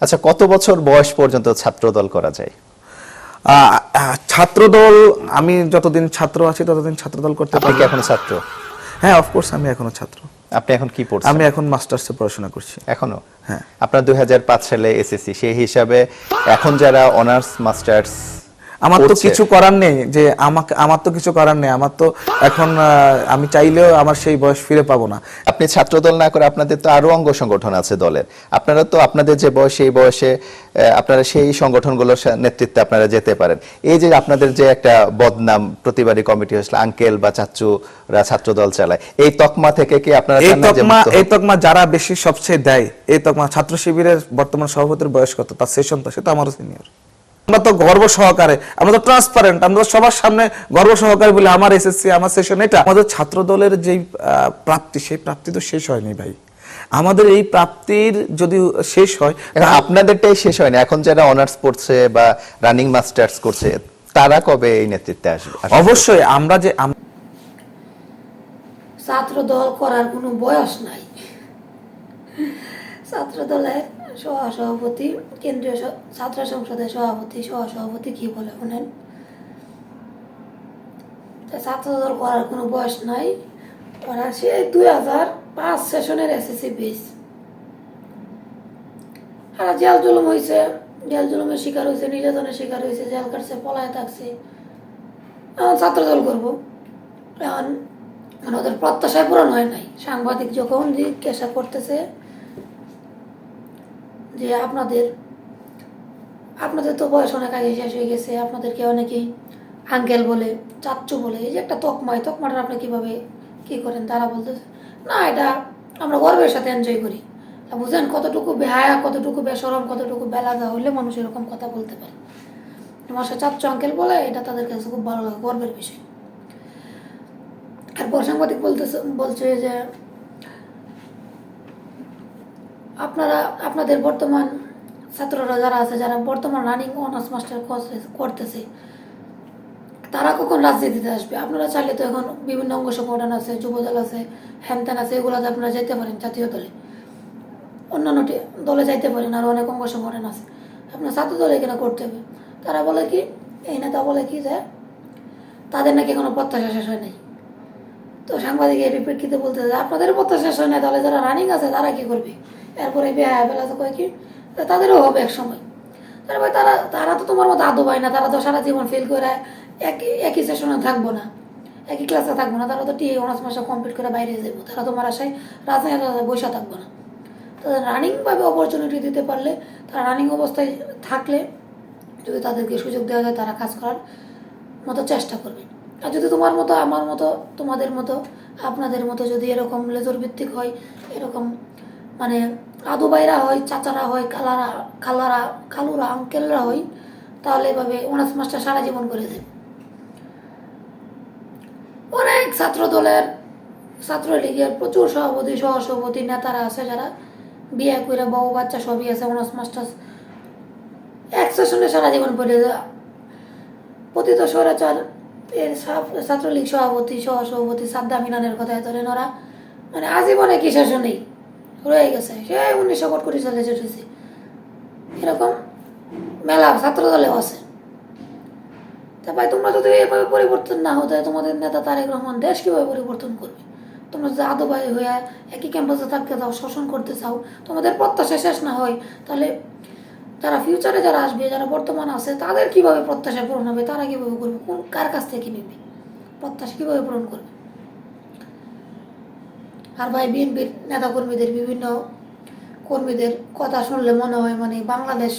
আচ্ছা, কত বছর বয়স পর্যন্ত ছাত্রদল করা যায়? ছাত্রদল আমি যতদিন ছাত্র আছি ততদিন ছাত্রদল করতে আপনি পারি। কি এখনো ছাত্র? হ্যাঁ, অফকোর্স আমি এখনো ছাত্র। আপনি এখন কি পড়ছেন? আমি এখন মাস্টার্সে পড়াশোনা করছি। এখনো? হ্যাঁ। আপনার 2005 সালে এসএসসি, সেই হিসাবে এখন যারা অনার্স মাস্টার্স আমার তো কিছু করার নেই, যে আমার তো কিছু করার নেই। আমার তো এখন আমি চাইলেও আমার সেই বয়স ফিরে পাবো না। আপনি ছাত্রদল না করে আপনাদের তো আরো অঙ্গ সংগঠন আছে দলের, আপনারা তো আপনাদের যে বয়স সেই বয়সে আপনারা সেই সংগঠনগুলোর নেতৃত্বে আপনারা যেতে পারেন। এই যে আপনাদের যে একটা বদনাম, প্রতিবারী কমিটি হয়েছিল, আঙ্কেল বা চাচুরা ছাত্রদল চালায়, এই তকমা থেকে কি আপনারা চান না যে মুক্ত হন? এই তকমা যারা বেশি সবচেয়ে দেয়, এই তকমা ছাত্র শিবিরের বর্তমান সভাপতির বয়স কত, তার সেশন তো সে তো আমারও সিনিয়র। আমরা তো গর্ব সহকারে, আমরা তো ট্রান্সপারেন্ট, আমরা তো সবার সামনে গর্ব সহকারে বলি আমার এসএসসি, আমার সেশন এটা। আমাদের ছাত্র দলের যেই প্রাপ্তি, সেই প্রাপ্তি তো শেষ হয়নি ভাই। আমাদের এই প্রাপ্তির যদি শেষ হয়, আপনাদেরটাই শেষ হয়নি। এখন যারা অনার্স পড়ছে বা রানিং মাস্টার্স করছে, তারা কবে এই নেতৃত্বে আসবে? অবশ্যই আমরা যে ছাত্র দল করার কোনো বয়স নাই। ছাত্র দলের সহসভাপতি, কেন্দ্রীয় ছাত্র সংসদের সভাপতি, সহসভাপতি কি বলে শোনেন, ছাত্র দল করার কোনো বয়স নাই। ওরা সেই 2005 সেশনের এসএসসি বেস। আর জেল জুলুম হয়েছে, জেল জুলুমের শিকার হয়েছে, নির্যাতনের শিকার হয়েছে, জেল কাটছে, পলায় থাকছে। এখন ছাত্র দল করবো। এখন ওদের প্রত্যাশায় পূরণ হয় নাই। সাংবাদিক যখন জিজ্ঞাসা করতেছে যে আপনাদের তো বয়স অনেক আগে শেষ হয়ে গেছে, আপনাদেরকে অনেকেই আঙ্কেল বলে, চাচ্চু বলে, এই যে একটা তকমা, এই তকমাটা আপনি কীভাবে কী করেন? তারা বলতেছে না, এটা আমরা গর্বের সাথে এনজয় করি। বুঝেন কতটুকু বেহায়া, কতটুকু বেসরম, কতটুকু বেলাদা হইলে মানুষ এরকম কথা বলতে পারে। আমার সাথে চাচ্চু আঙ্কেল বলে, এটা তাদের কাছে খুব ভালো লাগে, গর্বের বিষয়। এরপর সাংবাদিক বলছে যে আপনাদের বর্তমান ছাত্ররা যারা আছে, যারা বর্তমান রানিং অনার্স মাস্টার করতেছে, তারা কখন রাজনীতিতে আসবে? আপনারা চাইলে তো এখন বিভিন্ন অঙ্গ সংগঠন আছে, যুবদল আছে, হ্যানত্যান আছে, এগুলোতে আপনারা যেতে পারেন, জাতীয় দলে, অন্যান্য দলে যাইতে পারেন, আরও অনেক অঙ্গ সংগঠন আছে, আপনার ছাত্র দলে এখানে করতে হবে। তারা বলে কি, এই নেতা বলে কি যে তাদের নাকি কোনো প্রত্যাশা শেষ হয় নাই। তো সাংবাদিক এই প্রেক্ষিতে বলতে যে আপনাদের প্রত্যাশা শেষ হয় না, তাহলে যারা রানিং আছে তারা কি করবে? এরপরে বেহায়া বেলা তো কয় কি, তাদেরও হবে এক সময়। তারা ভাই তারা তো তোমার মতো আদৌ পায় না, তারা তো সারা জীবন ফেল করে একই সেশনে থাকবো না, একই ক্লাসে থাকবো না, তারা তো অনার্স মাসে কমপ্লিট করে বাইরে যাবো, তারা তোমার আশায় রাজনীতি বসে থাকবো না। তাদের রানিংভাবে অপরচুনিটি দিতে পারলে, তারা রানিং অবস্থায় থাকলে যদি তাদেরকে সুযোগ দেওয়া যায়, তারা কাজ করার মতো চেষ্টা করবে। আর যদি তোমার মতো, আমার মতো, তোমাদের মতো, আপনাদের মতো যদি এরকম লেজর ভিত্তিক হয়, এরকম মানে আদু ভাইরা হয়, চাচারা হয়, খালুরা, আঙ্কেলরা হয়, তাহলে এভাবে অনার্স মাস্টার সারা জীবন করে দেবে। অনেক ছাত্র দলের, ছাত্রলীগের প্রচুর সভাপতি, সহসভাপতি, নেতারা আছে যারা বিয়ে করে বউ বাচ্চা সবই আছে, অনার্স মাস্টার্স এক সেশনে সারা জীবন পড়ে যায়। পতিত স্বৈরাচার এর ছাত্রলীগ সভাপতি, সহসভাপতি সাদ্দাম ইনানের কথায় ধরেন, ওরা মানে আজীবনে কি শাসনেই রয়ে গেছে, সে 1961 সালে এসেছে। এরকম মেলা ছাত্র দলেও আছে। তা ভাই, তোমরা যদি এভাবে পরিবর্তন না হতে, তোমাদের নেতা তারেক রহমান দেশ কীভাবে পরিবর্তন করবে? তোমরা যদি আদৌ ভাই হয়ে একই ক্যাম্পাসে থাকতে চাও, শোষণ করতে চাও, তোমাদের প্রত্যাশা শেষ না হয়, তাহলে যারা ফিউচারে যারা আসবে, যারা বর্তমান আছে, তাদের কিভাবে প্রত্যাশা পূরণ হবে? তারা কীভাবে করবে? কার কাছ থেকে নেবে? প্রত্যাশা কীভাবে পূরণ করবে? আর ভাই, বিএনপির নেতাকর্মীদের, বিভিন্ন কর্মীদের কথা শুনলে মনে হয় মানে বাংলাদেশ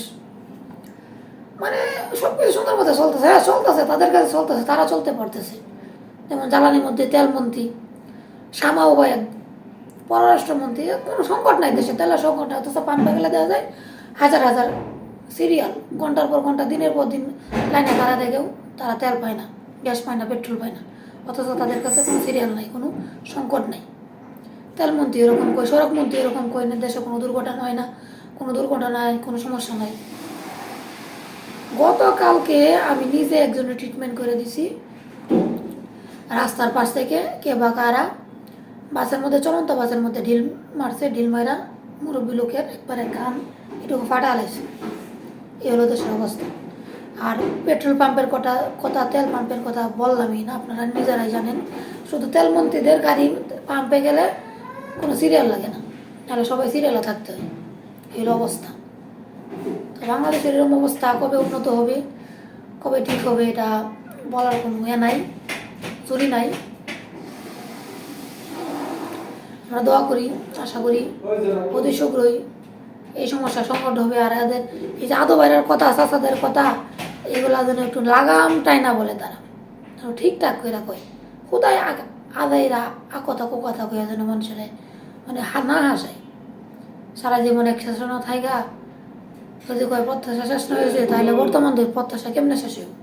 মানে সব কিছু সুন্দর মতো চলতেছে। হ্যাঁ, চলতেছে, তাদের কাছে চলতেছে, তারা চলতে পারতেছে। যেমন জ্বালানির মধ্যে তেলমন্ত্রী, শামা ওবায়দ, পররাষ্ট্রমন্ত্রী, কোনো সংকট নাই দেশে, তেলের সংকট নাই। অথচ পান পাগলা দেওয়া যায় হাজার হাজার সিরিয়াল, ঘন্টার পর ঘন্টা, দিনের পর দিন লাইনে তারা দেখেও তারা তেল পায় না, গ্যাস পায় না, পেট্রোল পায় না। অথচ তাদের কাছে কোনো সিরিয়াল নাই, কোনো সংকট নাই। তেলমন্ত্রী এরকম কই, সড়কমন্ত্রী এরকম কই, না দেশে কোনো দুর্ঘটনা হয় না, কোনো দুর্ঘটনা নাই, কোনো সমস্যা নাই। গতকালকে আমি নিজে একজনের ট্রিটমেন্ট করে দিছি, রাস্তার পাশ থেকে কে বা কারা বাসের মধ্যে, চলন্ত বাসের মধ্যে ঢিল মারছে, ঢিল মারা মুরব্বী লোকের একবারে কান এটুকু ফাটা লাইছে। এই হলো দেশের অবস্থা। আর পেট্রোল পাম্পের কথা তেল পাম্পের কথা বললামই না, আপনারা নিজেরাই জানেন। শুধু তেল মন্ত্রীদের গাড়ি পাম্পে গেলে কোনো সিরিয়াল লাগে না, তাহলে সবাই সিরিয়ালে থাকতে হয়। এই হলো অবস্থা। তো বাংলাদেশের এরকম অবস্থা কবে উন্নত হবে, কবে ঠিক হবে, এটা বলার কোনো নাই, চুরি নাই। আমরা দোয়া করি, আশা করি, অতি শীঘ্রই এই সমস্যা সংকট হবে। আর এদের এই যে আদো বাইরের কথা, চাচাদের কথা, এগুলা যেন একটু লাগাম টাইনা বলে তারা, ঠিকঠাক করে কয়। কোথায় আদায়রা কথা কথা কয়ে যেন মানুষের মানে না হাসায়। সারা জীবন এক শেষ না থাইগা যদি কয় প্রত্যাশা শেষ না হয়েছে, তাহলে বর্তমান প্রত্যাশা কেমনে শেষ হবে?